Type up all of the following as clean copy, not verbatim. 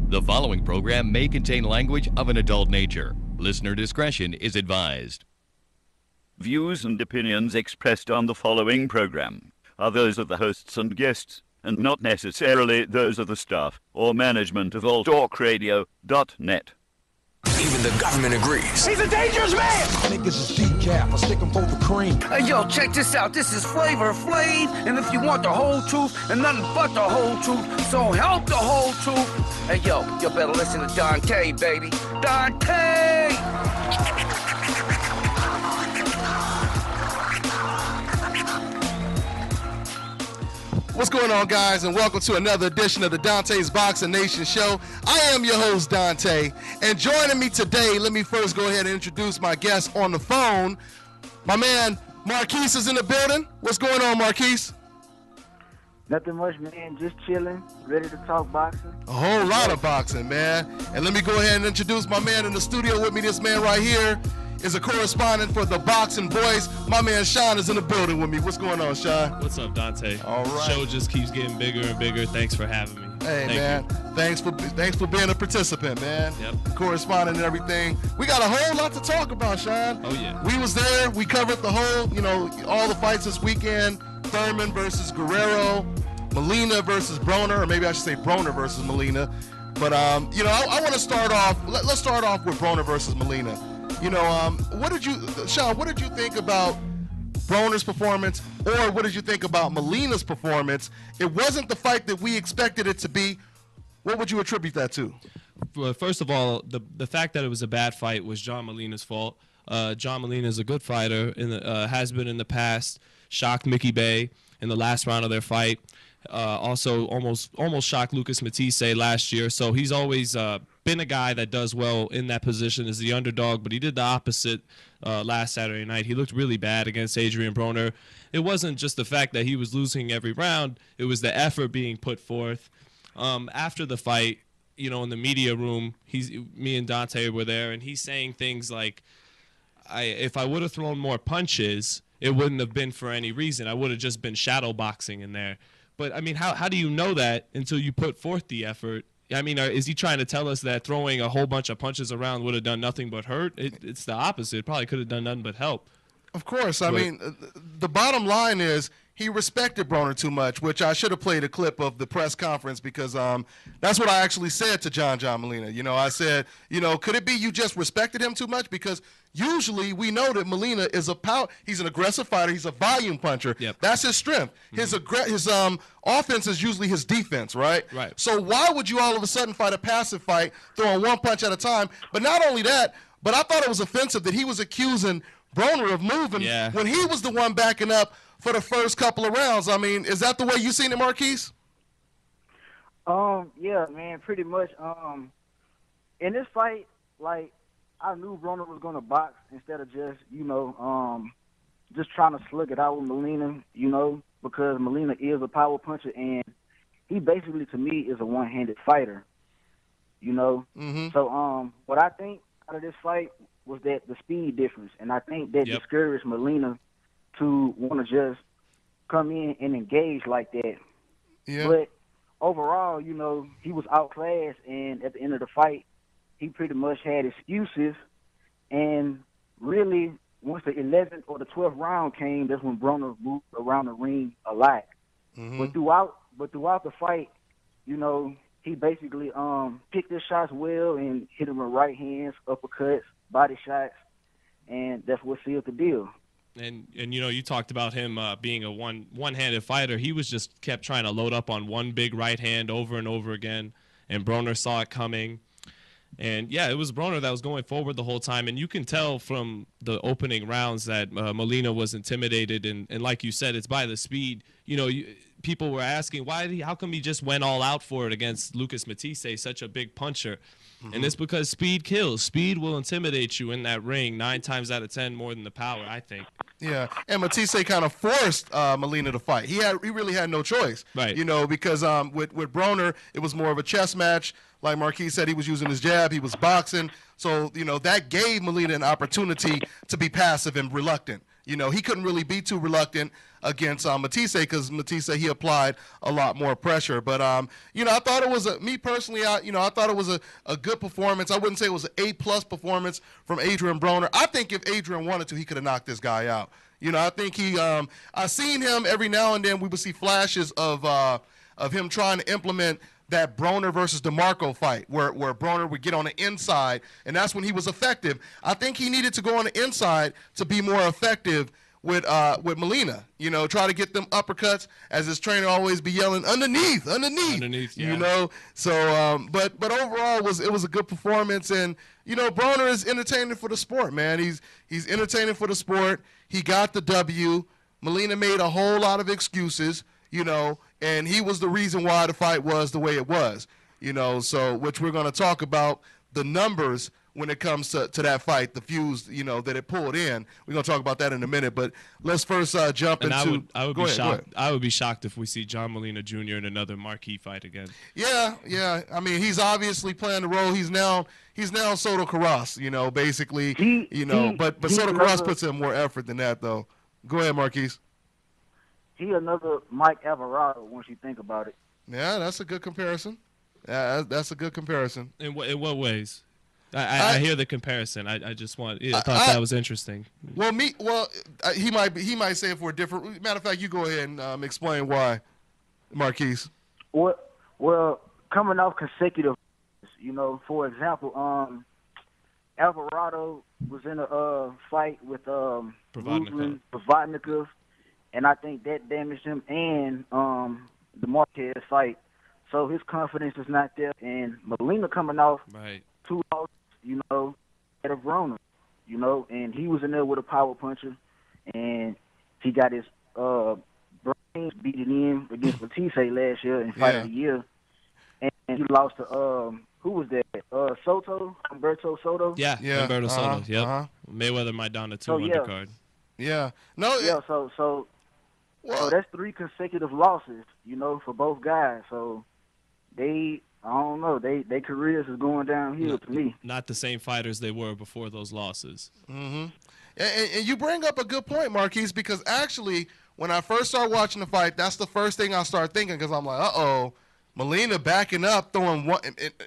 The following program may contain language of an adult nature. Listener discretion is advised. Views and opinions expressed on the following program are those of the hosts and guests, and not necessarily those of the staff or management of alltalkradio.net. Even the government agrees. He's a dangerous man! Niggas is decaf, I stick 'em for the cream. Hey, yo, check this out. This is Flavor Flav, and if you want the whole truth and nothing but the whole truth, so help the whole truth. Hey, yo, you better listen to Dante, baby. Dante! What's going on, guys, and welcome to another edition of the Dante's Boxing Nation Show. I am your host, Dante, and joining me today, let me first go ahead and introduce my guest on the phone. My man, Marquis, is in the building. What's going on, Marquis? Nothing much, man. Just chilling, ready to talk boxing. A whole lot of boxing, man. And let me go ahead and introduce my man in the studio with me. This man right here is a correspondent for the Boxing Voice. My man Sean is in the building with me. What's going on, Sean? What's up, Dante? All right. The show just keeps getting bigger and bigger. Thanks for having me. Hey, Thank man. Thanks for being a participant, man. Yep. Correspondent and everything. We got a whole lot to talk about, Sean. Oh, yeah. We was there. We covered the whole, all the fights this weekend. Thurman versus Guerrero, Molina versus Broner, or maybe I should say Broner versus Molina. But, I want to start off. Let's start off with Broner versus Molina. Sean, what did you think about Broner's performance, or what did you think about Molina's performance? It wasn't the fight that we expected it to be. What would you attribute that to? Well, first of all, the fact that it was a bad fight was John Molina's fault. John Molina is a good fighter, has been in the past, shocked Mickey Bay in the last round of their fight. Also almost shocked Lucas Matisse last year. So he's always been a guy that does well in that position as the underdog, but he did the opposite last Saturday night. He looked really bad against Adrian Broner. It wasn't just the fact that he was losing every round. It was the effort being put forth. After the fight, in the media room, me and Dante were there, and he's saying things like, if I would have thrown more punches, it wouldn't have been for any reason. I would have just been shadow boxing in there. But, I mean, how do you know that until you put forth the effort? I mean, is he trying to tell us that throwing a whole bunch of punches around would have done nothing but hurt? It's the opposite. It probably could have done nothing but help. Of course. I mean, the bottom line is he respected Broner too much, which I should have played a clip of the press conference because that's what I actually said to John Molina. I said, could it be you just respected him too much? Because usually we know that Molina is he's an aggressive fighter. He's a volume puncher. Yep. That's his strength. Mm-hmm. His offense is usually his defense, right? Right. So why would you all of a sudden fight a passive fight, throwing one punch at a time? But not only that, but I thought it was offensive that he was accusing Broner of moving when he was the one backing up for the first couple of rounds. I mean, is that the way you seen it, Marquis? Yeah, man, pretty much. In this fight, like, I knew Broner was gonna box instead of just, just trying to slug it out with Molina, because Molina is a power puncher, and he basically, to me, is a one-handed fighter, Mm-hmm. So, what I think out of this fight was that the speed difference, and I think that discouraged Molina to want to just come in and engage like that. Yeah. But overall, he was outclassed, and at the end of the fight, he pretty much had excuses. And really, once the 11th or the 12th round came, that's when Broner moved around the ring a lot. Mm-hmm. But throughout the fight, he basically picked his shots well and hit him with right hands, uppercuts, body shots, and that's what sealed the deal. And you talked about him being a one-handed fighter. He was just kept trying to load up on one big right hand over and over again, and Broner saw it coming. And, yeah, it was Broner that was going forward the whole time. And you can tell from the opening rounds that Molina was intimidated. And like you said, it's by the speed. People were asking, how come he just went all out for it against Lucas Matisse, such a big puncher? Mm-hmm. And it's because speed kills. Speed will intimidate you in that ring 9 times out of 10 more than the power, I think. Yeah, and Matisse kind of forced Molina to fight. He really had no choice, right? Because with Broner, it was more of a chess match. Like Marquis said, he was using his jab, he was boxing. So that gave Molina an opportunity to be passive and reluctant. He couldn't really be too reluctant against Matisse, because Matisse, he applied a lot more pressure. But you know, I thought it was me personally. I thought it was a good performance. I wouldn't say it was an A+ performance from Adrian Broner. I think if Adrian wanted to, he could have knocked this guy out. You know, I think I've seen him every now and then. We would see flashes of him trying to implement that Broner versus DeMarco fight where Broner would get on the inside, and that's when he was effective. I think he needed to go on the inside to be more effective with Molina. You know, try to get them uppercuts, as his trainer always be yelling, underneath, yeah. you know. So, but overall, it was a good performance, and you know, Broner is entertaining for the sport, man. He's entertaining for the sport. He got the W. Molina made a whole lot of excuses, you know, and he was the reason why the fight was the way it was, you know, so which we're going to talk about the numbers when it comes to that fight, the fuse, you know, that it pulled in. We're going to talk about that in a minute, but let's first jump into – I would be shocked. I would be shocked if we see John Molina Jr. in another Marquis fight again. Yeah. I mean, he's obviously playing the role. He's now Soto Carras, you know, basically, but Soto Carras puts in more effort than that, though. Go ahead, Marquis. He another Mike Alvarado once you think about it. Yeah, that's a good comparison. Yeah, that's a good comparison. In what ways? I hear the comparison. I just want. I thought that was interesting. Well, he might say it for a different. Matter of fact, you go ahead and explain why, Marquis. Well, coming off consecutive, you know, for example, Alvarado was in a fight with Provodnikov, and I think that damaged him, and the Marquez fight. So his confidence is not there. And Molina coming off 2 losses, you know, at a Broner, you know, and he was in there with a power puncher, and he got his brains beaten in against Matisse last year in fight of the year, and he lost to who was that? Humberto Soto. Yeah. Humberto Soto. Yep. Mayweather Maidana 2 undercard. Yeah. So that's 3 consecutive losses, you know, for both guys. So I don't know, their careers is going downhill to me. Not the same fighters they were before those losses. Mm-hmm. And you bring up a good point, Marquis, because actually when I first started watching the fight, that's the first thing I started thinking, because I'm like, uh-oh, Molina backing up, throwing one.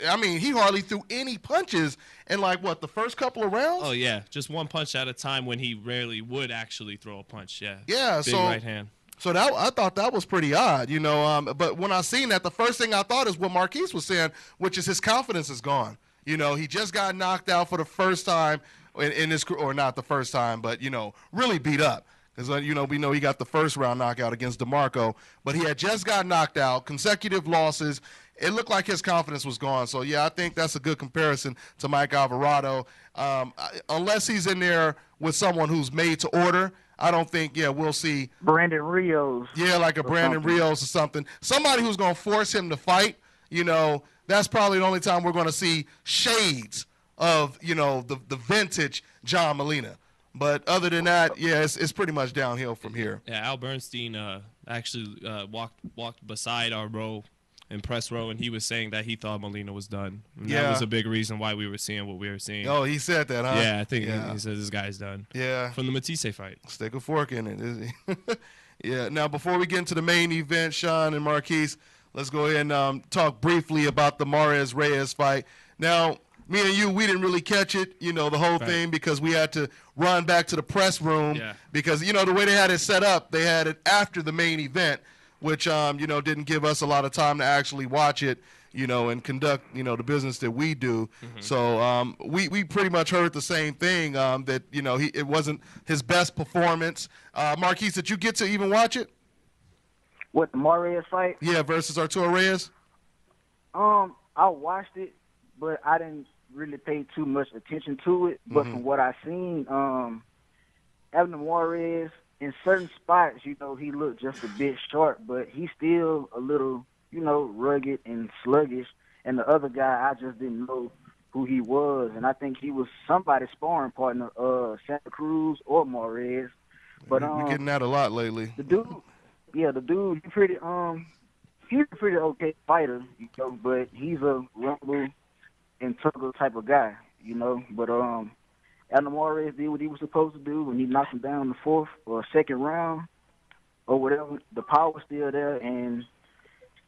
I mean, he hardly threw any punches in the first couple of rounds? Oh, yeah, just one punch at a time when he rarely would actually throw a punch, yeah. Yeah, Big right hand. So I thought that was pretty odd, you know. But when I seen that, the first thing I thought is what Marquis was saying, which is his confidence is gone. You know, he just got knocked out for the first time in his, or not the first time, but, you know, really beat up. Because, you know, we know he got the first round knockout against DeMarco, but he had just got knocked out, consecutive losses. It looked like his confidence was gone. So, yeah, I think that's a good comparison to Mike Alvarado. Unless he's in there with someone who's made to order, I don't think, we'll see. Brandon Rios. Yeah, like a Brandon Rios or something. Somebody who's going to force him to fight, you know, that's probably the only time we're going to see shades of, you know, the vintage John Molina. But other than that, it's pretty much downhill from here. Yeah, Al Bernstein actually walked beside our row in press row, and he was saying that he thought Molina was done. And that was a big reason why we were seeing what we were seeing. Oh, he said that, huh? Yeah, I think he said this guy's done. Yeah. From the Matisse fight. Stick a fork in it, is he? Yeah. Now, before we get into the main event, Sean and Marquis, let's go ahead and talk briefly about the Mares-Reyes fight. Now, me and you, we didn't really catch it, you know, the whole thing, because we had to run back to the press room because, you know, the way they had it set up, they had it after the main event, which, you know, didn't give us a lot of time to actually watch it, you know, and conduct, you know, the business that we do. Mm-hmm. So we pretty much heard the same thing, that, you know, it wasn't his best performance. Marquis, did you get to even watch it? What, the Mares fight? Yeah, versus Arturo Reyes? I watched it, but I didn't really pay too much attention to it. But from what I seen, Abner Mares, in certain spots, you know, he looked just a bit short, but he's still a little, you know, rugged and sluggish. And the other guy, I just didn't know who he was. And I think he was somebody's sparring partner, Santa Cruz or Mares. But we're getting that a lot lately. The dude, he's pretty okay fighter, you know, but he's a rumble and Tuggle type of guy, you know. But Abner Mares did what he was supposed to do when he knocked him down in the 4th or 2nd round. or whatever. The power's still there, and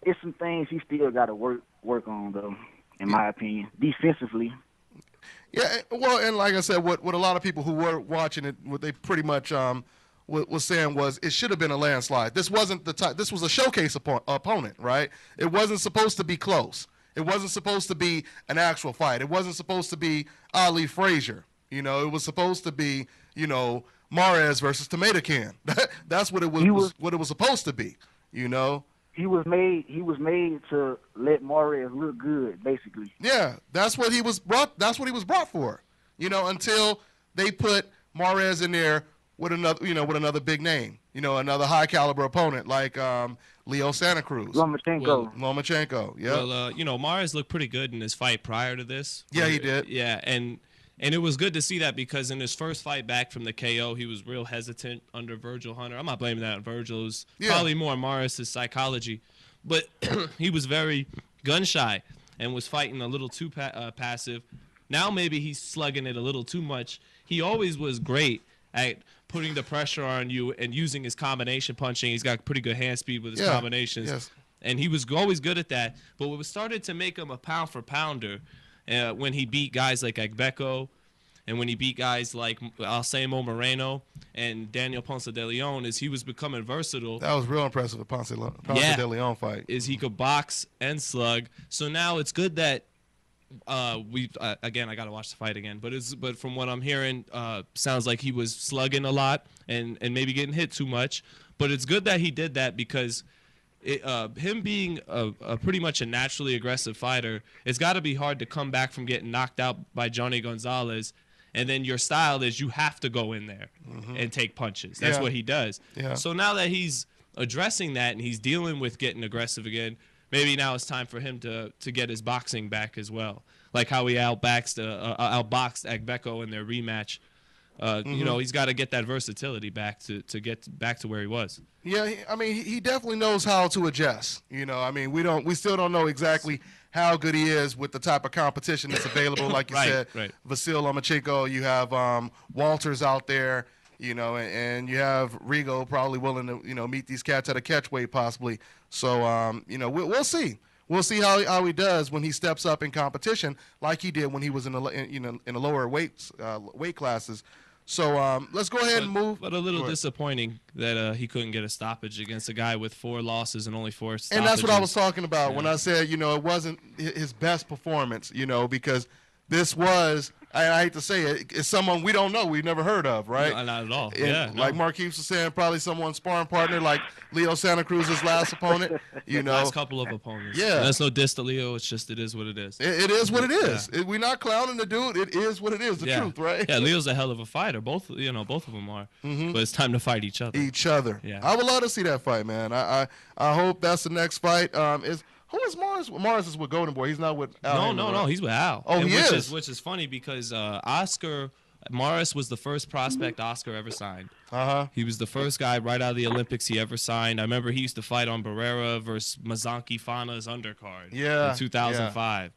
it's some things he still got to work on, though, in my opinion, defensively. Yeah, well, and like I said, what a lot of people who were watching it, what they pretty much was saying was it should have been a landslide. This wasn't the type. This was a showcase opponent, right? It wasn't supposed to be close. It wasn't supposed to be an actual fight. It wasn't supposed to be Ali Frazier. You know, it was supposed to be, you know, Mares versus Tomato Can. That's what it was. What it was supposed to be. You know. He was made to let Mares look good, basically. Yeah, that's what he was brought. That's what he was brought for. You know, until they put Mares in there with another big name. You know, another high caliber opponent like Leo Santa Cruz. Lomachenko. Yeah. Well, you know, Mares looked pretty good in his fight prior to this. Yeah, he did. Yeah, and it was good to see that because in his first fight back from the KO, he was real hesitant under Virgil Hunter. I'm not blaming that on Virgil. It was probably more Maris' psychology. But he was very gun-shy and was fighting a little too passive. Now maybe he's slugging it a little too much. He always was great at putting the pressure on you and using his combination punching. He's got pretty good hand speed with his combinations. Yes. And he was always good at that. But what started to make him a pound-for-pounder when he beat guys like Agbeko and when he beat guys like Alcemo Moreno and Daniel Ponce de Leon is he was becoming versatile. That was real impressive with Ponce de Leon fight. Is he could box and slug. So now it's good that again, I got to watch the fight again, but from what I'm hearing, sounds like he was slugging a lot and maybe getting hit too much. But it's good that he did that because him being a pretty much a naturally aggressive fighter, it's got to be hard to come back from getting knocked out by Johnny Gonzalez, and then your style is you have to go in there and take punches. That's what he does. Yeah. So now that he's addressing that and he's dealing with getting aggressive again, maybe now it's time for him to get his boxing back as well, like how he outboxed Agbeko in their rematch. You know, he's got to get that versatility back to get back to where he was. Yeah, I mean, he definitely knows how to adjust. You know, I mean, we still don't know exactly how good he is with the type of competition that's available. Like you said, Vasil Lomachenko, you have Walters out there, you know, and you have Rigo probably willing to, you know, meet these cats at a catch weight possibly. So, you know, we'll see. We'll see how he does when he steps up in competition, like he did when he was in the lower weight classes. So let's go ahead and move. But a little disappointing that he couldn't get a stoppage against a guy with 4 losses and only 4 stoppages. And that's what I was talking about when I said, you know, it wasn't his best performance, you know, because this was, I hate to say it, it's someone we don't know, we've never heard of, right? No, not at all. And like Marquis was saying, probably someone's sparring partner, like Leo Santa Cruz's last opponent, you know. Last couple of opponents. Yeah. And that's no diss to Leo, it's just it is what it is. It is what it is. We're not clowning the dude, it is what it is, the truth, right? Yeah, Leo's a hell of a fighter. Both of them are. But it's time to fight each other. Yeah. I would love to see that fight, man. I hope that's the next fight. Who is Morris? Morris is with Golden Boy. He's not with Al. No. He's with Al. Oh, he is. Which is funny because Oscar Morris was the first prospect Oscar ever signed. He was the first guy right out of the Olympics he ever signed. I remember he used to fight on Barrera versus Mazanki Fana's undercard in 2005.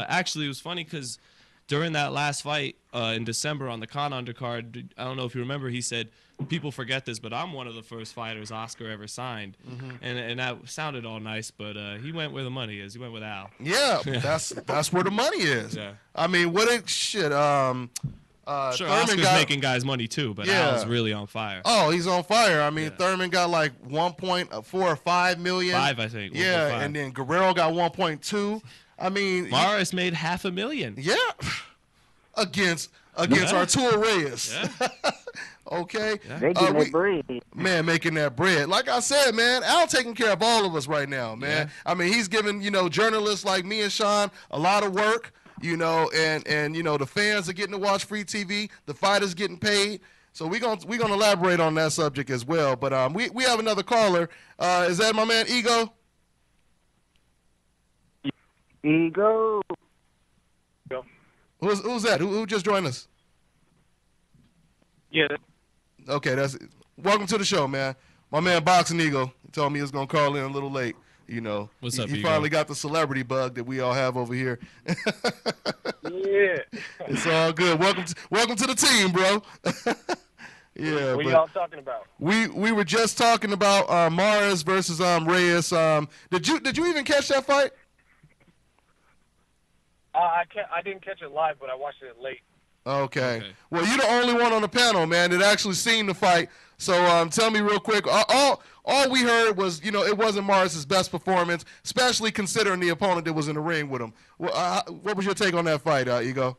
Actually, it was funny because during that last fight in December on the Khan undercard, I don't know if you remember, he said, people forget this, but I'm one of the first fighters Oscar ever signed. And that sounded all nice, but he went where the money is. He went with Al. Yeah, that's where the money is. Yeah. I mean, sure, Oscar's making guys money too, but Al's really on fire. Oh, he's on fire. I mean, Thurman got like 1.4 or 5 million. 5, I think. Yeah, and then Guerrero got 1.2. I mean, Morris made $500,000. Yeah, against Arturo Reyes. Yeah. Okay. They getting that bread. Man, making that bread. Like I said, man, Al taking care of all of us right now, man. Yeah. I mean, he's giving, you know, journalists like me and Sean a lot of work, you know, and you know, the fans are getting to watch free TV, the fighters getting paid. So we're gonna elaborate on that subject as well. But we have another caller. Is that my man Ego? Ego. Who's that? Who just joined us? Yeah. Okay, welcome to the show, man. My man BoxingEgo told me he was gonna call in a little late. You know, what's up? He finally got the celebrity bug that we all have over here. Yeah, it's all good. Welcome to the team, bro. Yeah, What but y'all talking about? we were just talking about Mares versus Reyes. Did you even catch that fight? I didn't catch it live, but I watched it late. Okay. Well, you're the only one on the panel, man, that actually seen the fight. So tell me real quick. All we heard was, it wasn't Mares' best performance, especially considering the opponent that was in the ring with him. What was your take on that fight, Ego?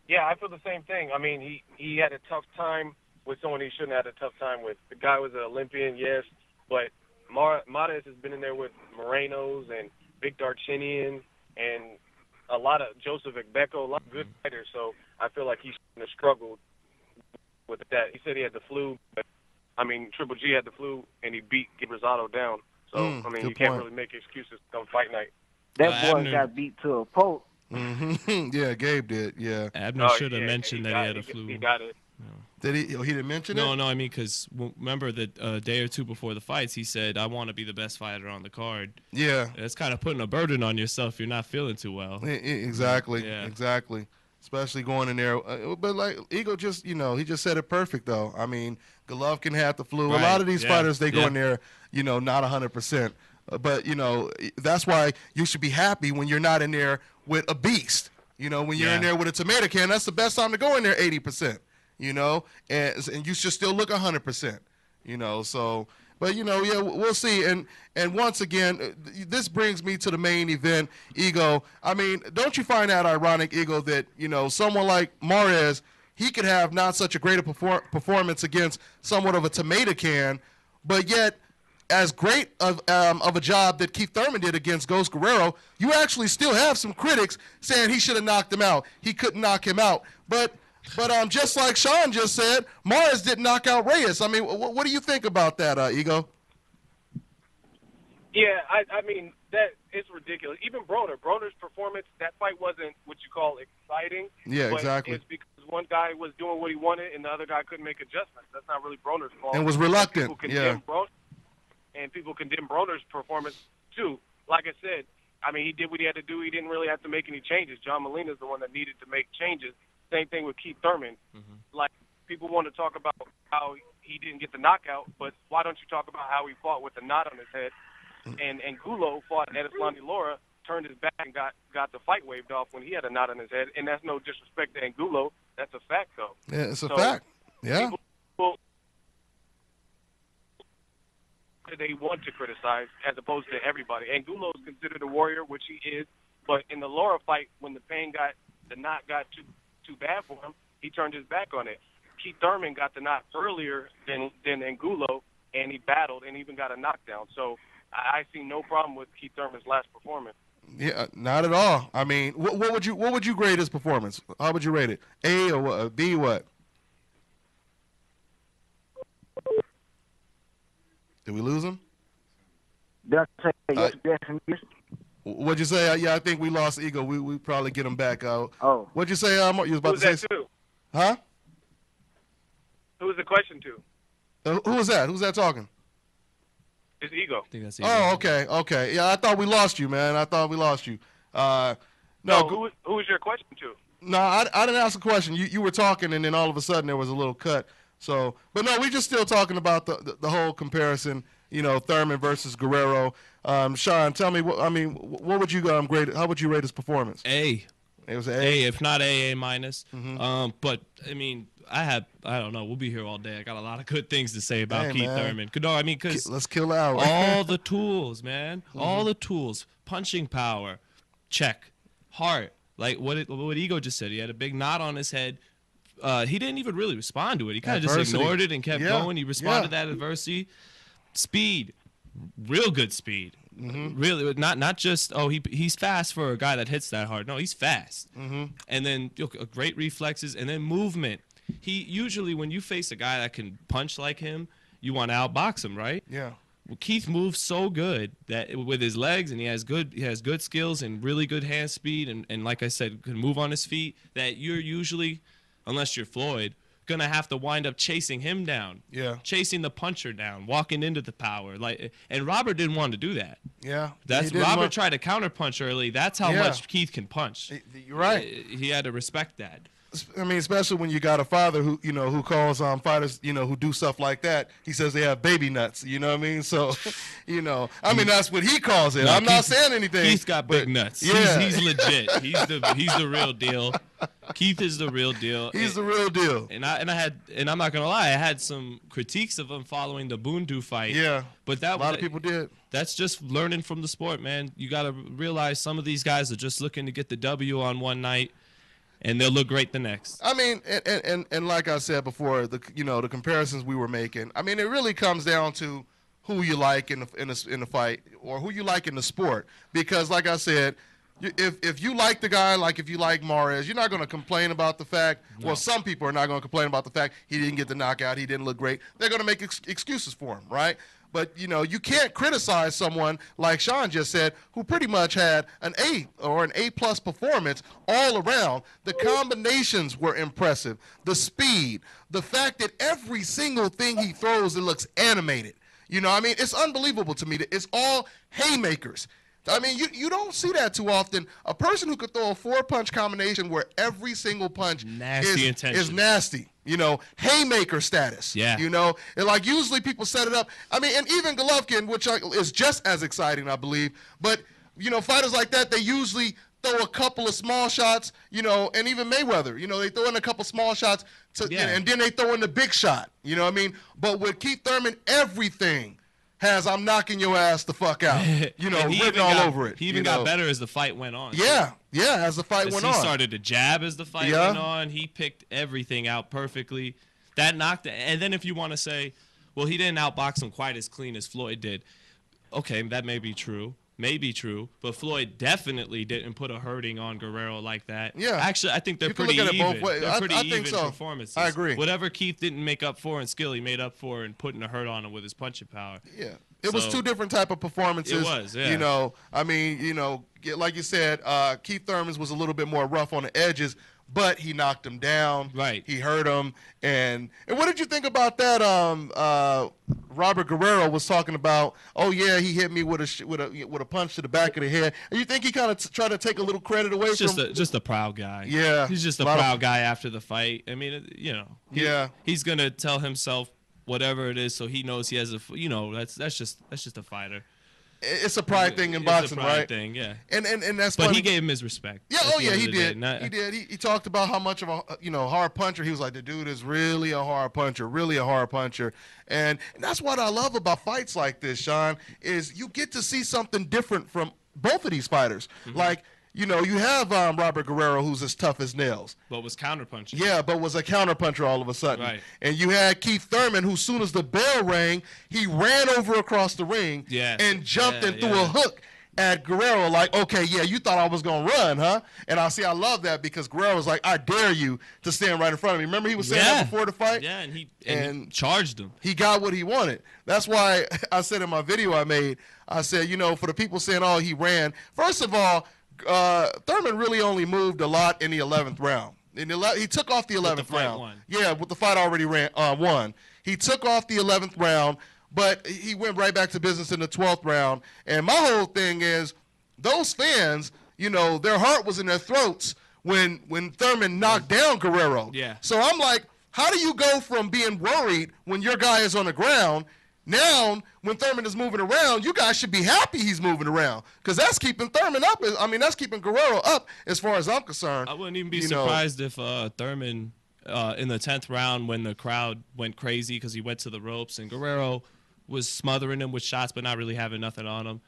Yeah, I feel the same thing. I mean, he had a tough time with someone he shouldn't have had a tough time with. The guy was an Olympian, yes, but Mares has been in there with Morenos and Vic Darchinyan and a lot of Joseph Ekbeko, a lot of good fighters. So I feel like he shouldn't have struggled with that. He said he had the flu, but I mean, Triple G had the flu and he beat Rosado down. So I mean, you can't really make excuses come fight night. That boy got beat to a pulp. Mm-hmm. Yeah, Gabe did. Yeah. Abner should have mentioned that he had a flu. He got it. Did he? Oh, he didn't mention it? No, I mean, because remember that a day or two before the fights, he said, I want to be the best fighter on the card. Yeah. It's kind of putting a burden on yourself if you're not feeling too well. Exactly. Yeah. Exactly. Especially going in there. But, like, Ego just, he just said it perfect, though. I mean, Golovkin had the flu. Right. A lot of these fighters, they go in there, not 100%. But, that's why you should be happy when you're not in there with a beast. When you're in there with a tomato can, that's the best time to go in there 80%. And you should still look 100%, so, but, we'll see. And once again, this brings me to the main event, Ego. I mean, don't you find that ironic, Ego, that, someone like Mares, he could have not such a great performance against somewhat of a tomato can, but yet as great of a job that Keith Thurman did against Ghost Guerrero, you actually still have some critics saying he should have knocked him out. He couldn't knock him out. But just like Sean just said, Mares didn't knock out Reyes. I mean, what do you think about that, Ego? Yeah, I mean, that is ridiculous. Even Broner's performance, that fight wasn't what you call exciting. Yeah, but exactly. It's because one guy was doing what he wanted and the other guy couldn't make adjustments. That's not really Broner's fault. And was reluctant, And people condemn Broner's performance, too. Like I said, I mean, he did what he had to do. He didn't really have to make any changes. John Molina's the one that needed to make changes. Same thing with Keith Thurman. Mm-hmm. Like, people want to talk about how he didn't get the knockout, but why don't you talk about how he fought with the knot on his head? And Angulo fought Edeslandi Lara, turned his back and got the fight waved off when he had a knot on his head. And that's no disrespect to Angulo. That's a fact, though. Yeah, it's a fact. Yeah. People they want to criticize as opposed to everybody. Angulo is considered a warrior, which he is, but in the Lara fight, when the knot got too bad for him, he turned his back on it. Keith Thurman got the knot earlier than Angulo, and he battled and even got a knockdown. So I see no problem with Keith Thurman's last performance. Yeah, not at all. I mean, what would you grade his performance? How would you rate it? A or what? B what? Did we lose him? Did I say yes and yes? What'd you say? Yeah, I think we lost Ego. We probably get him back. What'd you say? You was about Who's to say? That to? Huh? Who was the question to? Who was that? Who's that talking? It's Ego. I think that's Ego. Oh, okay. Yeah, I thought we lost you, man. No, who was your question to? No, I didn't ask a question. You were talking, and then all of a sudden there was a little cut. So, but no, we're just still talking about the whole comparison. Thurman versus Guerrero. Sean, tell me, what would you grade? How would you rate his performance? A. It was A, if not A minus. Mm-hmm. But I mean, I don't know. We'll be here all day. I got a lot of good things to say about Keith Thurman. No, I mean, because let's kill the hour. All the tools, man. Mm-hmm. All the tools. Punching power, check. Heart, like what Ego just said. He had a big knot on his head. He didn't even really respond to it. He kind of just ignored it and kept going. He responded to that adversity. Speed, real good speed. Mm-hmm. Really, not just he's fast for a guy that hits that hard. No, he's fast. Mm-hmm. And then great reflexes and then movement. He usually, when you face a guy that can punch like him, you want to outbox him, right? Yeah. Well, Keith moves so good that with his legs, and he has good skills and really good hand speed, and like I said, can move on his feet. That you're usually, unless you're Floyd, gonna have to wind up chasing him down. Yeah. Chasing the puncher down, walking into the power. And Robert didn't want to do that. Yeah. Robert tried to counter punch early. That's how much Keith can punch. You're right. He had to respect that. I mean, especially when you got a father who, who calls fighters, who do stuff like that. He says they have baby nuts. You know what I mean? So, I mean, that's what he calls it. No, I'm not saying anything. He's got big nuts. Yeah. He's legit. He's the real deal. Keith is the real deal. He's the real deal. And I'm not gonna lie, I had some critiques of him following the Bundu fight. Yeah. But a lot of people did. That's just learning from the sport, man. You got to realize some of these guys are just looking to get the W on one night, and they'll look great the next. I mean, and like I said before, the comparisons we were making. I mean, it really comes down to who you like in the fight, or who you like in the sport. Because, like I said, if you like the guy, like if you like Mares, you're not going to complain about the fact. No. Well, some people are not going to complain about the fact he didn't get the knockout, he didn't look great. They're going to make excuses for him, right? But, you can't criticize someone, like Sean just said, who pretty much had an A or an A-plus performance all around. The combinations were impressive. The speed. The fact that every single thing he throws, it looks animated. I mean, it's unbelievable to me that it's all haymakers. I mean, you don't see that too often. A person who could throw a 4-punch combination where every single punch is nasty. Haymaker status. Yeah. And like usually people set it up. I mean, and even Golovkin, which is just as exciting, I believe. But, fighters like that, they usually throw a couple of small shots, and even Mayweather, they throw in a couple small shots, and then they throw in the big shot. You know what I mean? But with Keith Thurman, everything has I'm knocking your ass the fuck out, written all over it. He even got better as the fight went on. Yeah, as the fight went on. He started to jab as the fight went on. He picked everything out perfectly. That knocked it. And then if you want to say, well, he didn't outbox him quite as clean as Floyd did. Okay, that may be true. But Floyd definitely didn't put a hurting on Guerrero like that. Yeah. Actually, I think they're pretty even. They're pretty even performances. I agree. Whatever Keith didn't make up for in skill, he made up for in putting a hurt on him with his punching power. Yeah. It was two different type of performances. It was, yeah. I mean, like you said, Keith Thurman's was a little bit more rough on the edges, but he knocked him down. Right. He hurt him. And what did you think about that? Robert Guerrero was talking about, oh yeah, he hit me with a punch to the back of the head. And you think he kind of tried to take a little credit away from? Just a proud guy. Yeah. He's just a proud guy after the fight. I mean, he's gonna tell himself whatever it is, so he knows he has that's just a fighter. It's a pride thing in boxing, right? Right? Thing, yeah. And that's. But funny. he gave him his respect. Yeah. Oh yeah, he did. He did. He talked about how much of a hard puncher. He was like, the dude is really a hard puncher, and that's what I love about fights like this, Sean. Is you get to see something different from both of these fighters. Mm-hmm. Like. You have Robert Guerrero, who's as tough as nails. But was counterpunching. Yeah, but was a counterpuncher all of a sudden. Right. And you had Keith Thurman, who, as soon as the bell rang, he ran over across the ring and jumped and threw a hook at Guerrero. Like, okay, yeah, you thought I was going to run, huh? And I love that because Guerrero was like, I dare you to stand right in front of me. Remember he was saying that before the fight? Yeah, and he charged him. He got what he wanted. That's why I said in my video I made, I said, for the people saying, oh, he ran. First of all, Thurman really only moved a lot in the 11th round. He took off the 11th round. Yeah, with the fight already won. He took off the 11th round, but he went right back to business in the 12th round. And my whole thing is, those fans, their heart was in their throats when Thurman knocked down Guerrero. Yeah. So I'm like, how do you go from being worried when your guy is on the ground? Now, when Thurman is moving around, you guys should be happy he's moving around because that's keeping Thurman up. That's keeping Guerrero up as far as I'm concerned. I wouldn't even be surprised if Thurman, in the 10th round, when the crowd went crazy because he went to the ropes and Guerrero was smothering him with shots but not really having nothing on him.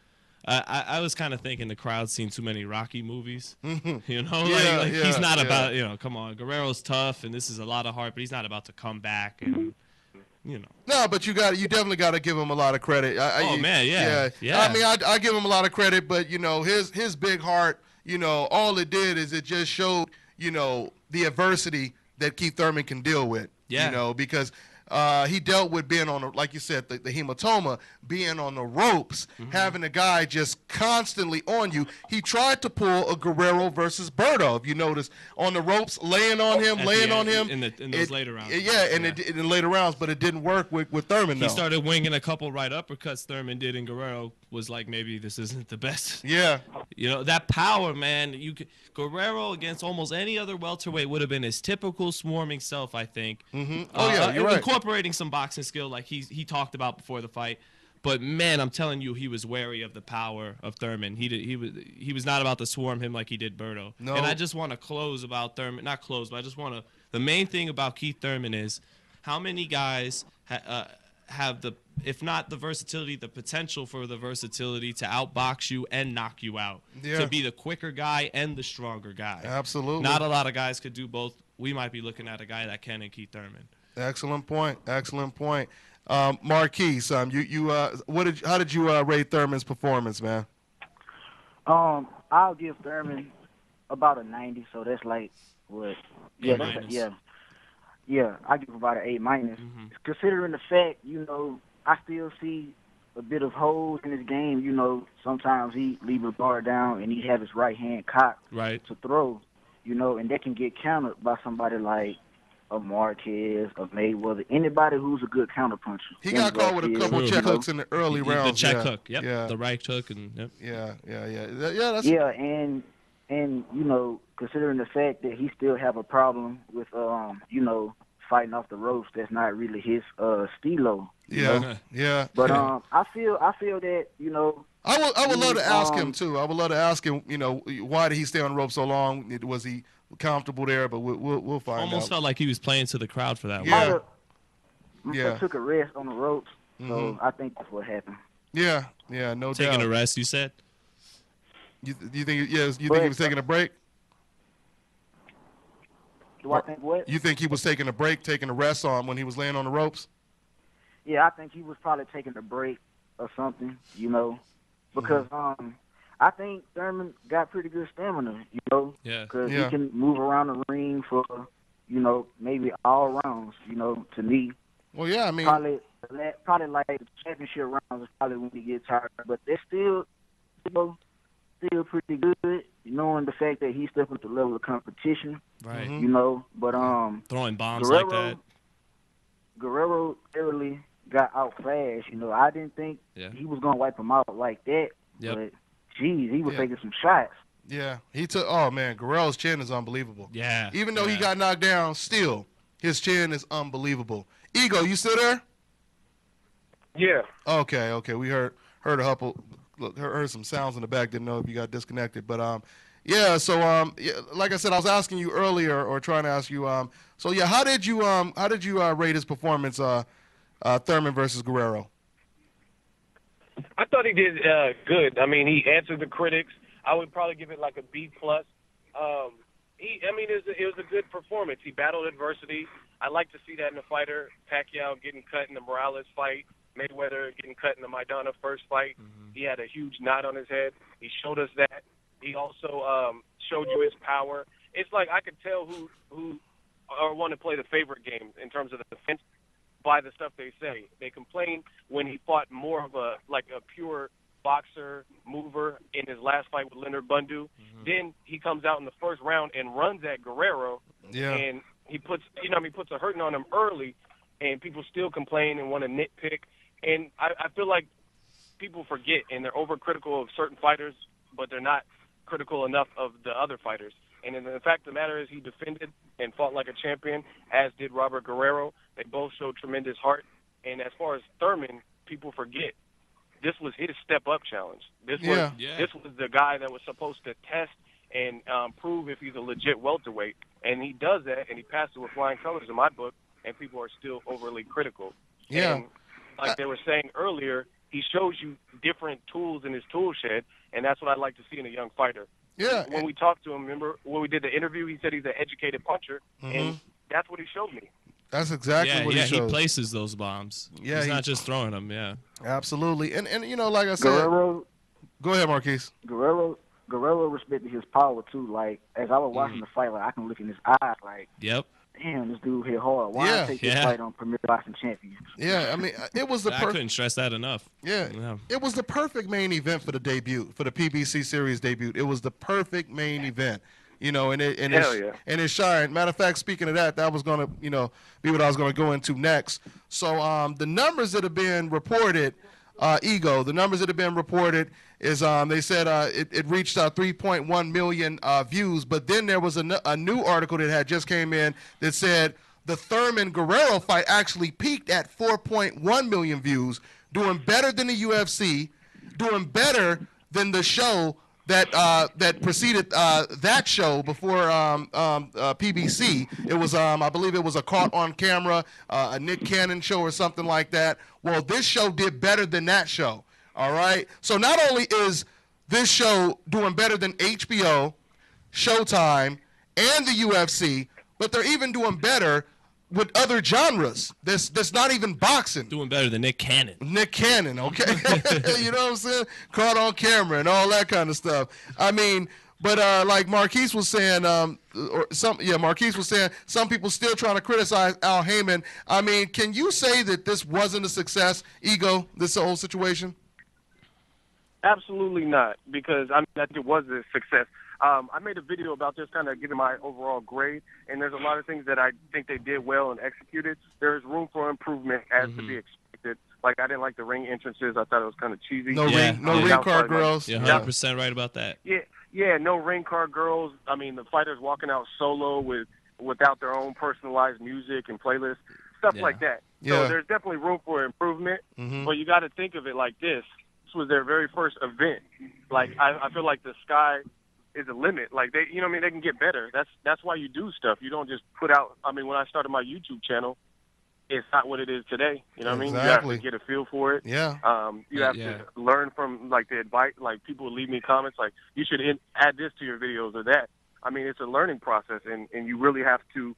I was kind of thinking the crowd's seen too many Rocky movies. He's not about, come on, Guerrero's tough and this is a lot of heart, but he's not about to come back and – No, but you definitely got to give him a lot of credit. Yeah. I mean, I give him a lot of credit, but his big heart, all it did is it just showed, the adversity that Keith Thurman can deal with. Yeah. Because he dealt with being on, like you said, the hematoma, being on the ropes, having the guy just constantly on you. He tried to pull a Guerrero versus Berto, if you notice, on the ropes, laying on him in those later rounds. In later rounds, but it didn't work with Thurman. He started winging a couple right uppercuts Thurman did, and Guerrero was like, maybe this isn't the best. Yeah. You know, that power, man. Guerrero against almost any other welterweight would have been his typical swarming self, I think. Oh, yeah, you're right. Incorporating some boxing skill like he talked about before the fight. But, man, I'm telling you, he was wary of the power of Thurman. He was not about to swarm him like he did Berto. No. And I just want to close about Thurman. Not close, but I just want to – the main thing about Keith Thurman is how many guys have the – if not the versatility, the potential for the versatility to outbox you and knock you out. Yeah. To be the quicker guy and the stronger guy. Absolutely. Not a lot of guys could do both. We might be looking at a guy that can in Keith Thurman. Excellent point. Excellent point. Marquis, how did you rate Thurman's performance, man? I'll give Thurman about a 90. So that's like what? Yeah, I give about an A-. Considering the fact, I still see a bit of holes in his game. Sometimes he leave his guard down and he have his right hand cocked to throw. And that can get countered by somebody like a Marquis, a Mayweather, anybody who's a good counterpuncher. He got caught with a couple of check hooks in the early rounds. The check hook, the right hook, and and considering the fact that he still have a problem with fighting off the ropes, that's not really his stilo. Yeah. But I feel that I would love to ask him too. I would love to ask him, why did he stay on the rope so long? Was he comfortable there? But we'll find out. Almost felt like he was playing to the crowd for that one. Yeah. Took a rest on the ropes, so I think that's what happened. Yeah, no doubt. Taking a rest, you said? You think? Yes. You think he was taking a break? Do I think what? You think he was taking a break, taking a rest on when he was laying on the ropes? Yeah, I think he was probably taking a break or something, because I think Thurman got pretty good stamina, because he can move around the ring for, maybe all rounds, to me. Well, yeah, I mean, probably like the championship rounds is probably when he gets tired, but they're still pretty good, knowing the fact that he's stepping to the level of competition, right? But throwing bombs Guerrero, like that. Guerrero literally got outclassed. I didn't think he was gonna wipe him out like that. Yep. But geez, he was taking some shots. Yeah, he took. Oh man, Guerrero's chin is unbelievable. Yeah. Even though he got knocked down, still his chin is unbelievable. Ego, you still there? Yeah. Okay. We heard a couple. Look, heard some sounds in the back. Didn't know if you got disconnected, but yeah. So like I said, I was asking you earlier, or trying to ask you. So yeah, how did you rate his performance? Thurman versus Guerrero. I thought he did good. I mean, he answered the critics. I would probably give it like a B+. It was a good performance. He battled adversity. I like to see that in a fighter. Pacquiao getting cut in the Morales fight. Mayweather getting cut in the Maidana first fight. He had a huge knot on his head. He showed us that. He also showed you his power. It's like I could tell who want to play the favorite game in terms of the defense by the stuff they say. They complain when he fought more of a pure boxer mover in his last fight with Leonard Bundu. Then he comes out in the first round and runs at Guerrero. Yeah. And he puts a hurting on him early, and people still complain and want to nitpick. And I feel like people forget, and they're overcritical of certain fighters, but they're not critical enough of the other fighters. And the fact of the matter is he defended and fought like a champion, as did Robert Guerrero. They both showed tremendous heart. And as far as Thurman, people forget, this was his step-up challenge. This was the guy that was supposed to test and prove if he's a legit welterweight. And he does that, and he passed it with flying colors in my book, and people are still overly critical. Yeah. And like they were saying earlier, he shows you different tools in his tool shed, and that's what I'd like to see in a young fighter. Yeah. When we talked to him, remember when we did the interview, he said he's an educated puncher, and that's what he showed me. That's exactly what he showed. He places those bombs. Yeah, he's not just throwing them. Yeah, absolutely. And like I said, go ahead, Marquis. Guerrero respected his power too. Like as I was watching the fight, like I can look in his eyes, like damn, this dude hit hard. Why not take this fight on Premier Boxing Champions? Yeah, I mean, it was the I couldn't stress that enough. Yeah, it was the perfect main event for the debut, for the PBC series debut. It was the perfect main event. You know, and it shined. Matter of fact, speaking of that, that was going to, you know, be what I was going to go into next. So the numbers that have been reported, Ego, the numbers that have been reported is they said it reached 3.1 million views, but then there was a new article that had just came in that said the Thurman-Guerrero fight actually peaked at 4.1 million views, doing better than the UFC, doing better than the show that preceded that show before PBC. It was I believe it was a caught on camera, a Nick Cannon show or something like that. Well, this show did better than that show. All right. So not only is this show doing better than HBO, Showtime, and the UFC, but they're even doing better with other genres that's not even boxing. Doing better than Nick Cannon. Nick Cannon, okay? You know what I'm saying? Caught on camera and all that kind of stuff. I mean, but like Marquis was saying, Marquis was saying some people still trying to criticize Al Haymon. I mean, can you say that this wasn't a success, Ego, this whole situation? Absolutely not, because I mean, I think it was a success. I made a video about this, kind of giving my overall grade, and there's a lot of things that I think they did well and executed. There's room for improvement as to be expected. Like, I didn't like the ring entrances. I thought it was kind of cheesy. No ring card girls. You're 100% right about that. Yeah, no ring card girls. I mean, the fighters walking out solo without their own personalized music and playlists, stuff like that. So there's definitely room for improvement, but you got to think of it like this. This was their very first event. Like, I feel like the sky is a limit. Like, they, you know what I mean, they can get better. That's why you do stuff. You don't just put out, I mean, when I started my YouTube channel, it's not what it is today. You know what I mean? You have to get a feel for it. Yeah. You have to learn from, like, the advice. Like, people leave me comments like, you should add this to your videos or that. I mean, it's a learning process, and you really have to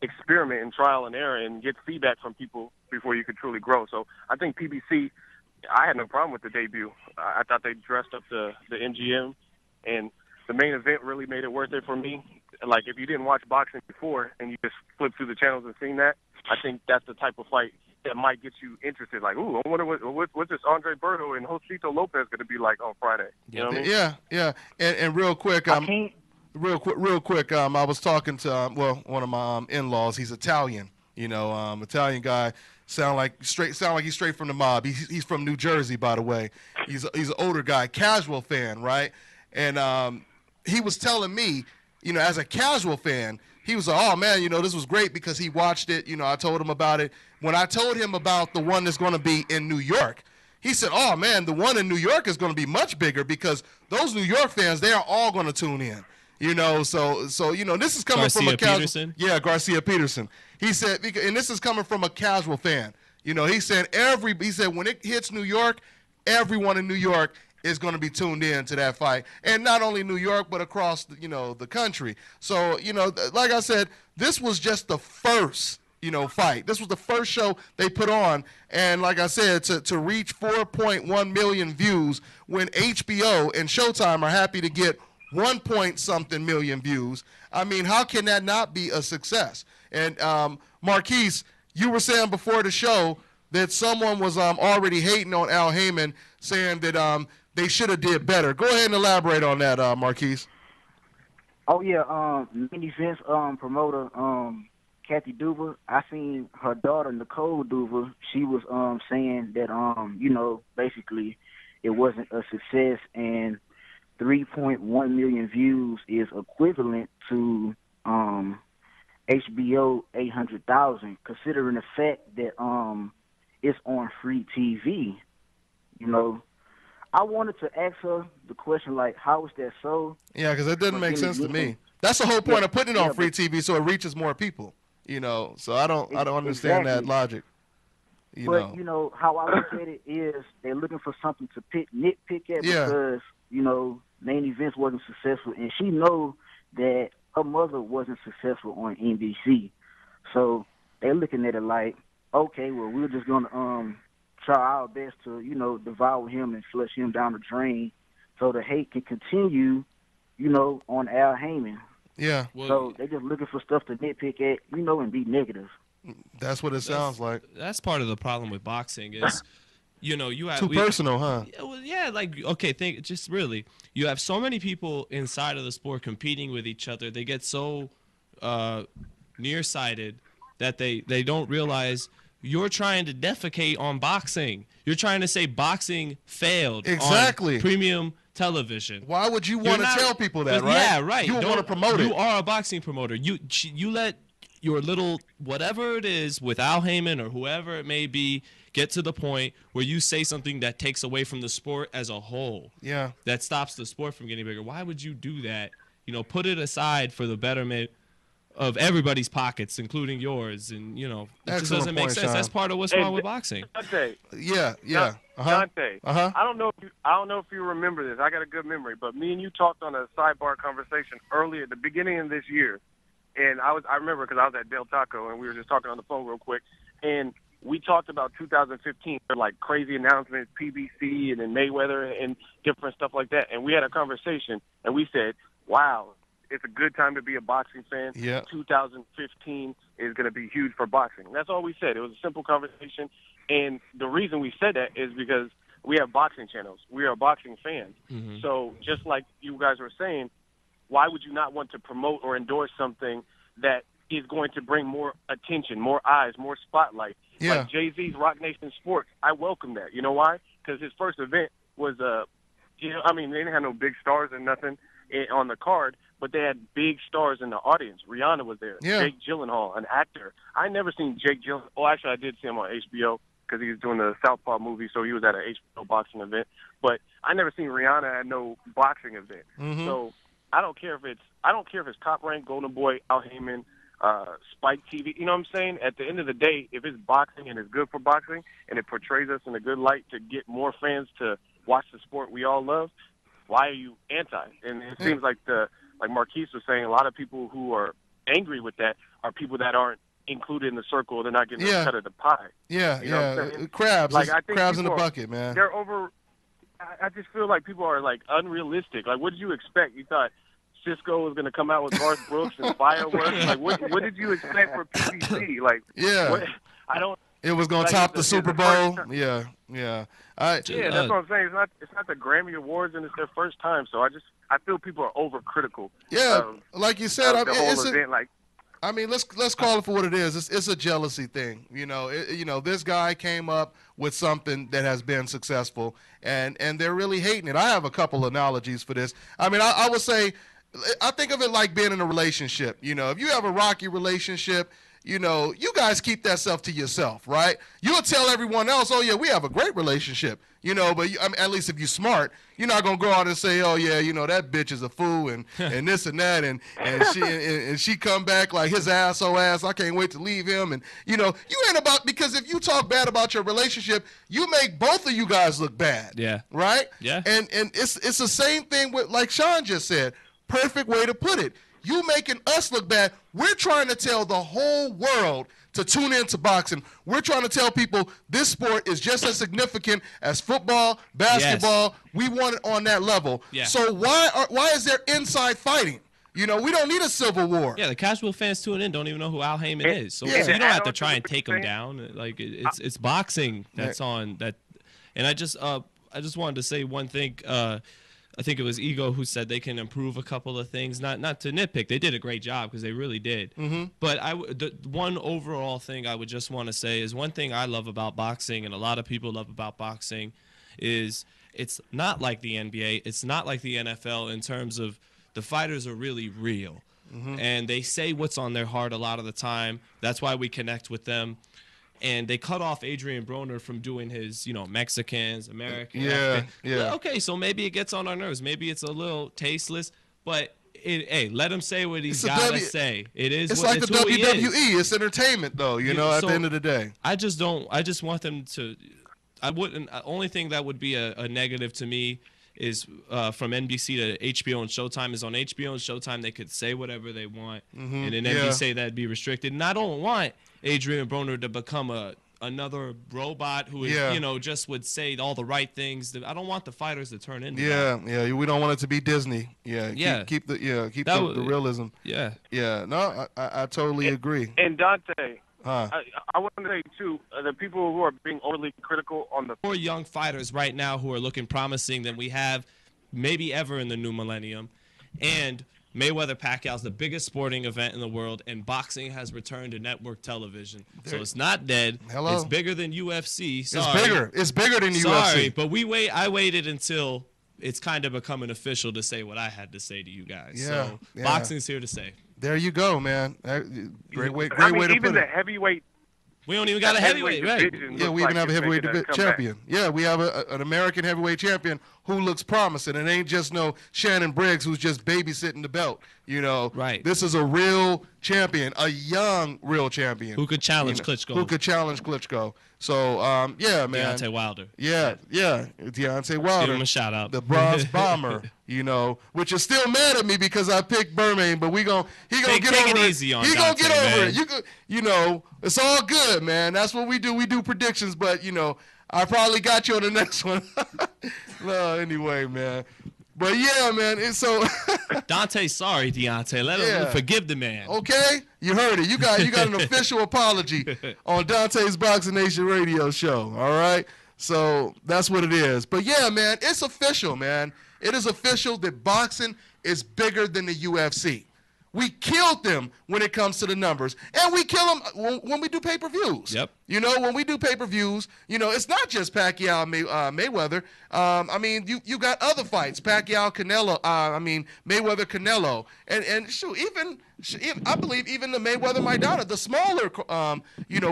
experiment and trial and error and get feedback from people before you can truly grow. So I think PBC, I had no problem with the debut. I thought they dressed up the MGM, and the main event really made it worth it for me. Like, if you didn't watch boxing before and you just flip through the channels and seen that, I think that's the type of fight that might get you interested. Like, ooh, I wonder what's this Andre Berto and Josito Lopez going to be like on Friday. You know what I mean? Yeah. And real quick, real quick, I was talking to one of my in-laws. He's Italian. You know, Italian guy. Sound like he's straight from the mob. He's from New Jersey, by the way. He's an older guy, casual fan, right? And he was telling me, you know, as a casual fan, he was like, oh, man, you know, this was great because he watched it. You know, I told him about it. When I told him about the one that's going to be in New York, he said, oh, man, the one in New York is going to be much bigger because those New York fans, they are all going to tune in. You know, so you know, this is coming from a casual. Peterson? Yeah, Garcia Peterson. He said, and this is coming from a casual fan. You know, he said when it hits New York, everyone in New York is going to be tuned in to that fight, and not only New York but across the country. So like I said, this was just the first fight. This was the first show they put on, and like I said, to reach 4.1 million views when HBO and Showtime are happy to get 1-point-something million views. I mean, how can that not be a success? And Marquis, you were saying before the show that someone was already hating on Al Haymon, saying that they should have did better. Go ahead and elaborate on that, Marquis. Oh yeah, main events promoter Kathy Duver. I seen her daughter Nicole Duver. She was saying that basically it wasn't a success, and 3.1 million views is equivalent to HBO 800,000, considering the fact that it's on free TV. You know, I wanted to ask her the question, like, how is that so? Yeah, because it doesn't make sense to me. That's the whole point of putting it on free TV, so it reaches more people. You know, so I don't understand that logic. But how I look at it is they're looking for something to nitpick at because main events wasn't successful, and she know that her mother wasn't successful on NBC. So they're looking at it like, okay, well, we're just gonna try our best to devour him and flush him down the drain, so the hate can continue, on Al Haymon. Yeah. So they just looking for stuff to nitpick at, and be negative. That's what it sounds like. That's part of the problem with boxing is, you have too personal, huh? Yeah, well, yeah, like okay, really, you have so many people inside of the sport competing with each other. They get so nearsighted that they don't realize you're trying to defecate on boxing. You're trying to say boxing failed exactly on premium television. Why would you want to tell people that, right? Yeah, right. You want to promote it. You are a boxing promoter. You let your little whatever it is with Al Haymon or whoever it may be get to the point where you say something that takes away from the sport as a whole. Yeah. That stops the sport from getting bigger. Why would you do that? Put it aside for the betterment of everybody's pockets, including yours, and it just doesn't make sense. That's part of what's wrong with boxing. Dante. Yeah. Dante. I don't know if you remember this. I got a good memory, but me and you talked on a sidebar conversation early at the beginning of this year, and I remember because I was at Del Taco and we were just talking on the phone real quick, and we talked about 2015, like crazy announcements, PBC and then Mayweather and different stuff like that, and we had a conversation and we said, wow, it's a good time to be a boxing fan. Yeah. 2015 is going to be huge for boxing. That's all we said. It was a simple conversation. And the reason we said that is because we have boxing channels. We are boxing fans. Mm-hmm. So just like you guys were saying, why would you not want to promote or endorse something that is going to bring more attention, more eyes, more spotlight? Yeah. Like Jay-Z's Rock Nation Sports. I welcome that. You know why? Because his first event was, they didn't have no big stars and nothing on the card, but they had big stars in the audience. Rihanna was there. Yeah. Jake Gyllenhaal, an actor. I never seen Jake Gyllenhaal. Oh, actually, I did see him on HBO because he was doing the Southpaw movie, so he was at an HBO boxing event. But I never seen Rihanna at no boxing event. Mm-hmm. So I don't care if it's Top Rank, Golden Boy, Al Haymon, Spike TV. You know what I'm saying? At the end of the day, if it's boxing and it's good for boxing and it portrays us in a good light to get more fans to watch the sport we all love, why are you anti? And it seems like Marquis was saying, a lot of people who are angry with that are people that aren't included in the circle. They're not getting a cut of the pie. Yeah, you know what I'm saying? Crabs. Like, I think crabs in the people bucket, man. They're over. I just feel like people are like unrealistic. Like, what did you expect? You thought Cisco was going to come out with Garth Brooks and fireworks? Like, what did you expect for PBC? Like, I don't. It was going to top the Super Bowl. Yeah. That's what I'm saying. It's not the Grammy Awards, and it's their first time. So I feel people are overcritical. Yeah, like you said, the whole event. Let's call it for what it is. It's a jealousy thing. This guy came up with something that has been successful, and they're really hating it. I have a couple analogies for this. I would say, I think of it like being in a relationship. If you have a rocky relationship, you guys keep that stuff to yourself, right? You'll tell everyone else, oh, yeah, we have a great relationship, but at least if you're smart, you're not going to go out and say, oh, yeah, that bitch is a fool and this and that, and she come back like his asshole ass, I can't wait to leave him. And, you ain't about, because if you talk bad about your relationship, you make both of you guys look bad. Yeah. Right? Yeah. And it's the same thing with, like Sean just said, perfect way to put it. You making us look bad. We're trying to tell the whole world to tune into boxing. We're trying to tell people this sport is just as significant as football, basketball. Yes. We want it on that level. Yeah. So why is there inside fighting? We don't need a civil war. Yeah, the casual fans tuning in don't even know who Al Haymon is. So you don't have to try and take him down. Like it's boxing that's on that. And I just wanted to say one thing. I think it was Ego who said they can improve a couple of things. Not to nitpick, they did a great job because they really did. Mm-hmm. But the one overall thing I would just want to say is one thing I love about boxing, and a lot of people love about boxing, is it's not like the NBA, it's not like the NFL in terms of the fighters are really real, and they say what's on their heart a lot of the time. That's why we connect with them. And they cut off Adrian Broner from doing his, Mexicans, Americans. Yeah. Okay, so maybe it gets on our nerves. Maybe it's a little tasteless, but let him say what he's got to say. It's like the WWE. It's entertainment, though. At the end of the day. I just want them to. I wouldn't. Only thing that would be a negative to me is from NBC to HBO and Showtime. Is on HBO and Showtime they could say whatever they want, and in NBC that'd be restricted. And I don't want Adrian Broner to become a another robot who is, Yeah. you know, just would say all the right things. I don't want the fighters to turn into Yeah, yeah. We don't want it to be Disney. Yeah, Yeah. Keep the That realism. Yeah. Yeah. No, I totally agree. And Dante, Huh. I want to say too, the people who are being overly critical on the More young fighters right now who are looking promising than we have maybe ever in the new millennium. And Mayweather-Pacquiao is the biggest sporting event in the world, and boxing has returned to network television. So it's not dead. Hello. It's bigger than UFC. Sorry. It's bigger. It's bigger than Sorry, UFC. but I waited until it's kind of becoming official to say what I had to say to you guys. Yeah, So yeah. boxing's here to stay. There you go, man. Great way. I Great mean, way to even put the it. heavyweight. We don't even got a heavyweight, right? division Yeah, looks we even like have a it's heavyweight making a comeback. champion. Yeah, we have an American heavyweight champion who looks promising. It ain't just no Shannon Briggs who's just babysitting the belt. You know, Right. This is a real champion, a young real champion Who could challenge You know, Klitschko? Who could challenge Klitschko? So, yeah, man. Deontay Wilder. Yeah, Deontay Wilder. Give him a shout out. The bronze bomber, you know, which is still mad at me because I picked Bermain, but he gonna get Take over it it. easy on He gonna Dante, get over man. it. You know, it's all good, man. That's what we do. We do predictions, but you know, I probably got you on the next one. No, anyway, man. But yeah, man. It's so Dante, sorry, Deontay. Let him forgive the man. okay. You heard it. You got an official apology on Dante's Boxing Nation radio show. All right. So that's what it is. But yeah, man, it's official, man. It is official that boxing is bigger than the UFC. We killed them when it comes to the numbers, and we kill them when we do pay-per-views. Yep. You know, when we do pay-per-views, you know, it's not just Pacquiao and Mayweather. I mean, you got other fights, Pacquiao, Canelo. Mayweather, Canelo, and shoot, I believe even the Mayweather Maidana, the smaller,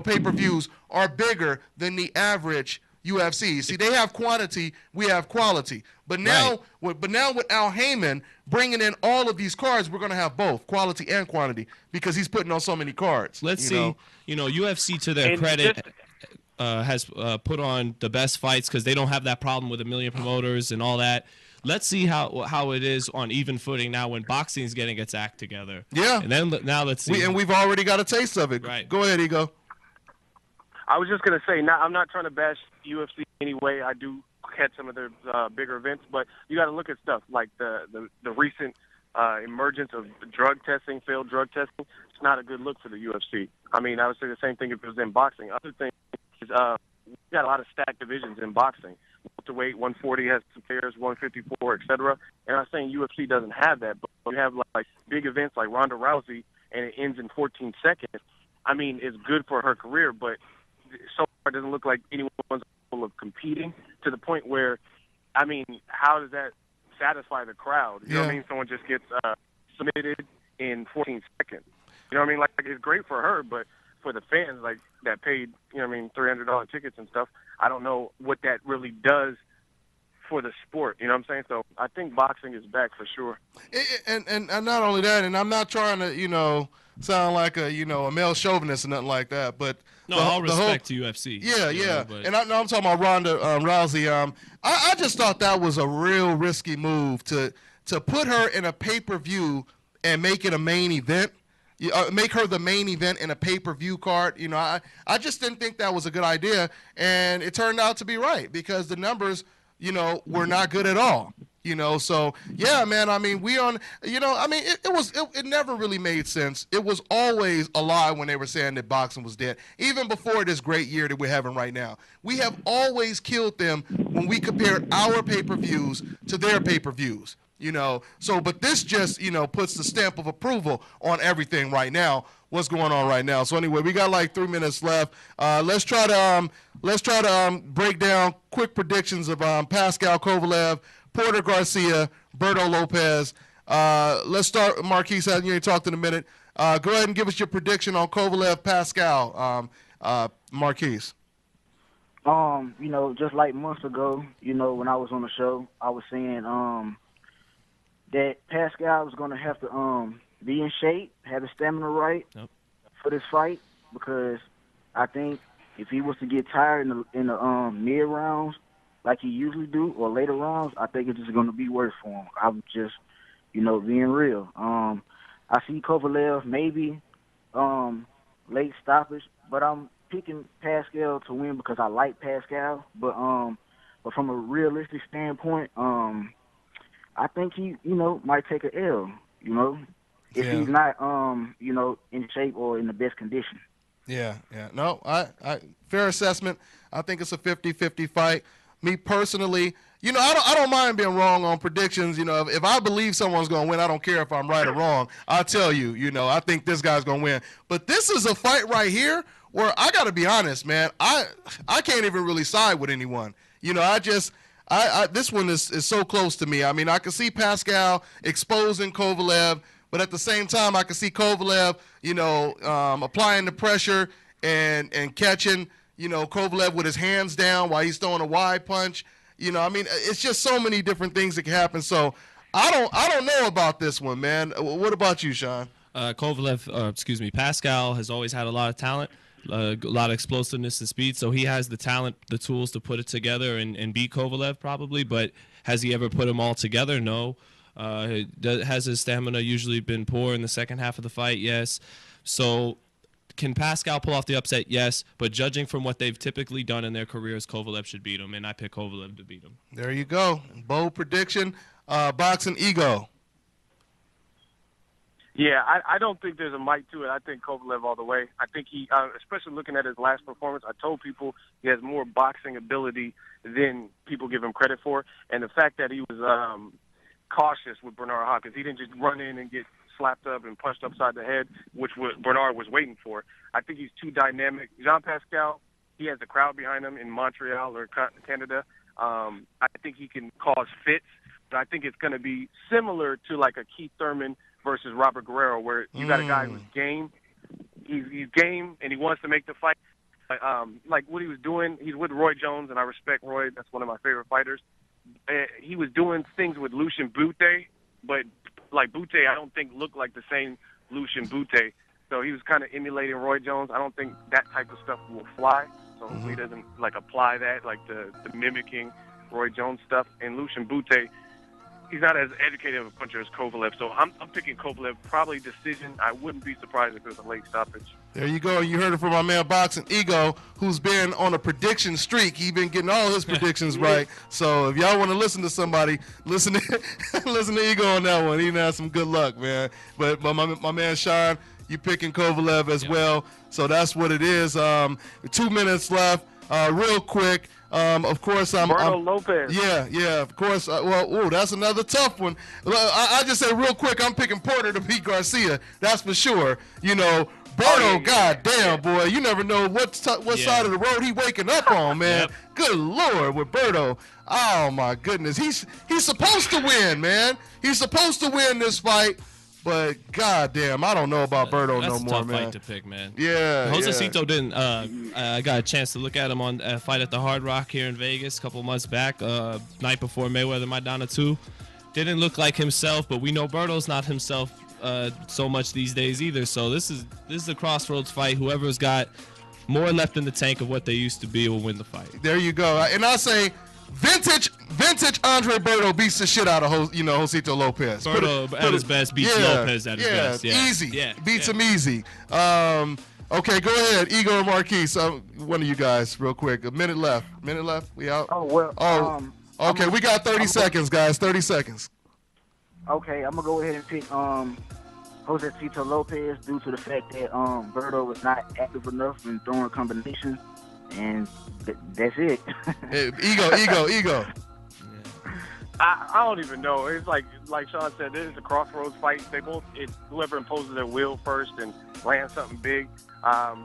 pay-per-views are bigger than the average UFC. See, they have quantity, we have quality. But now, with Al Haymon bringing in all of these cards, we're going to have both quality and quantity because he's putting on so many cards. Let's see. You know, UFC to their credit has put on the best fights because they don't have that problem with a million promoters and all that. Let's see how it is on even footing now when boxing is getting its act together. Yeah. And then now let's see. We've already got a taste of it. Right. Go ahead, Ego. I was just gonna say, I'm not trying to bash UFC anyway. I do catch some of their bigger events, but you got to look at stuff like the recent emergence of drug testing, failed drug testing. It's not a good look for the UFC. I mean, I would say the same thing if it was in boxing. Other thing is we got a lot of stacked divisions in boxing. Welterweight, 140 has some players, 154, etc. And I'm saying UFC doesn't have that, but you have like big events like Ronda Rousey, and it ends in 14 seconds. I mean, it's good for her career, but so far it doesn't look like anyone's capable of competing to the point where, I mean, how does that satisfy the crowd? You know what I mean? Someone just gets submitted in 14 seconds. You know what I mean? Like it's great for her, but for the fans like that paid, $300 tickets and stuff, I don't know what that really does for the sport. You know what I'm saying? So I think boxing is back for sure. And not only that, and I'm not trying to, sound like a male chauvinist or nothing like that, but no, all respect to UFC. Yeah. And I'm talking about Ronda Rousey. I just thought that was a real risky move to put her in a pay-per-view and make it a main event. Make her the main event in a pay-per-view card. I just didn't think that was a good idea, and it turned out to be right because the numbers, were not good at all. So yeah, man. I mean, it never really made sense. It was always a lie when they were saying that boxing was dead. Even before this great year that we're having right now, we have always killed them when we compared our pay-per-views to their pay-per-views. But this just, puts the stamp of approval on everything right now, what's going on right now. So anyway, we got like 3 minutes left. Let's try to break down quick predictions of Pascal Kovalev, Porter-Garcia, Berto-Lopez. Let's start, Marquis, you talked in a minute. Go ahead and give us your prediction on Kovalev-Pascal, Marquis. Just like months ago, when I was on the show, I was saying that Pascal was going to have to be in shape, have the stamina right for this fight, because I think if he was to get tired in the mid rounds like he usually do, or later rounds, I think it's just going to be worse for him. I'm just, being real. I see Kovalev maybe late stoppage, but I'm picking Pascal to win because I like Pascal, but from a realistic standpoint, I think he, might take an L, if he's not, in shape or in the best condition. Yeah. No, I fair assessment. I think it's a 50-50 fight. Me personally, I don't mind being wrong on predictions. If I believe someone's going to win, I don't care if I'm right or wrong. I'll tell you, I think this guy's going to win. But this is a fight right here where I got to be honest, man. I can't even really side with anyone. This one is so close to me. I mean, I can see Pascal exposing Kovalev, but at the same time, I can see Kovalev, applying the pressure and catching, Kovalev with his hands down while he's throwing a wide punch. It's just so many different things that can happen. So I don't know about this one, man. What about you, Sean? Pascal has always had a lot of talent, a lot of explosiveness and speed. So he has the talent, the tools to put it together and beat Kovalev probably. But has he ever put them all together? No. Has his stamina usually been poor in the second half of the fight? Yes. So can Pascal pull off the upset? Yes. But judging from what they've typically done in their careers, Kovalev should beat him, and I pick Kovalev to beat him. There you go. Bold prediction. BoxingEgo. Yeah, I don't think there's a might to it. I think Kovalev all the way. I think he, especially looking at his last performance, I told people he has more boxing ability than people give him credit for. And the fact that he was cautious with Bernard Hopkins, he didn't just run in and get slapped up and punched upside the head, which Bernard was waiting for. I think he's too dynamic. Jean Pascal, he has the crowd behind him in Montreal or Canada. I think he can cause fits, but I think it's going to be similar to like a Keith Thurman versus Robert Guerrero, where you got a guy who's game. He's game, and he wants to make the fight. Like what he was doing, he's with Roy Jones, and I respect Roy. That's one of my favorite fighters. He was doing things with Lucian Bute, but like Bute, I don't think looked like the same Lucian Bute. So he was kind of emulating Roy Jones. I don't think that type of stuff will fly. So he doesn't like apply that, like the mimicking Roy Jones stuff. And Lucian Bute, he's not as educated of a puncher as Kovalev. So I'm picking Kovalev, probably decision. I wouldn't be surprised if it was a late stoppage. There you go. You heard it from my man BoxingEgo, who's been on a prediction streak. He's been getting all his predictions right. So if y'all want to listen to somebody, listen to Ego on that one. He done had some good luck, man. But my man Sean, you picking Kovalev as well. So that's what it is. 2 minutes left. Real quick. Of course, Broner-Lopez. Yeah, of course. That's another tough one. I just say real quick, I'm picking Porter to beat Garcia. That's for sure. Berto, goddamn, boy, you never know what side of the road he waking up on, man. Yep. Good Lord, with Berto. Oh my goodness, he's supposed to win, man. He's supposed to win this fight. But goddamn, I don't know about Berto no more, man. That's a tough fight to pick, man. Yeah. Josecito didn't. I got a chance to look at him on a fight at the Hard Rock here in Vegas a couple months back. Night before Mayweather Maidana 2. Didn't look like himself, but we know Berto's not himself so much these days either. So this is a crossroads fight. Whoever's got more left in the tank of what they used to be will win the fight. There you go. And I say vintage Andre Berto beats the shit out of Josecito Lopez. Berto at his best beats Lopez at his best. Yeah, easy. Beats him easy. Okay, go ahead, Ego and Marquis. One of you guys, real quick. A minute left. We out. Okay, we got 30 seconds, guys. 30 seconds. Okay, I'm gonna go ahead and pick Josecito Lopez due to the fact that Berto was not active enough in throwing combinations, and that's it. Ego. I don't even know. It's like Sean said, this is a crossroads fight. Whoever imposes their will first and lands something big.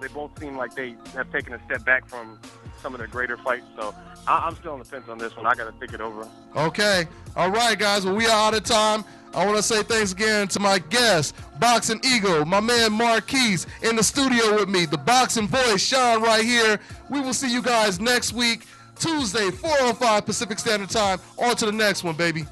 They both seem like they have taken a step back from some of their greater fights. So I'm still on the fence on this one. I got to think it over. Okay. All right, guys. Well, we are out of time. I want to say thanks again to my guest, BoxingEgo, my man Marquis in the studio with me, the boxing voice, Sean, right here. We will see you guys next week, Tuesday, 4:05 Pacific Standard Time. On to the next one, baby.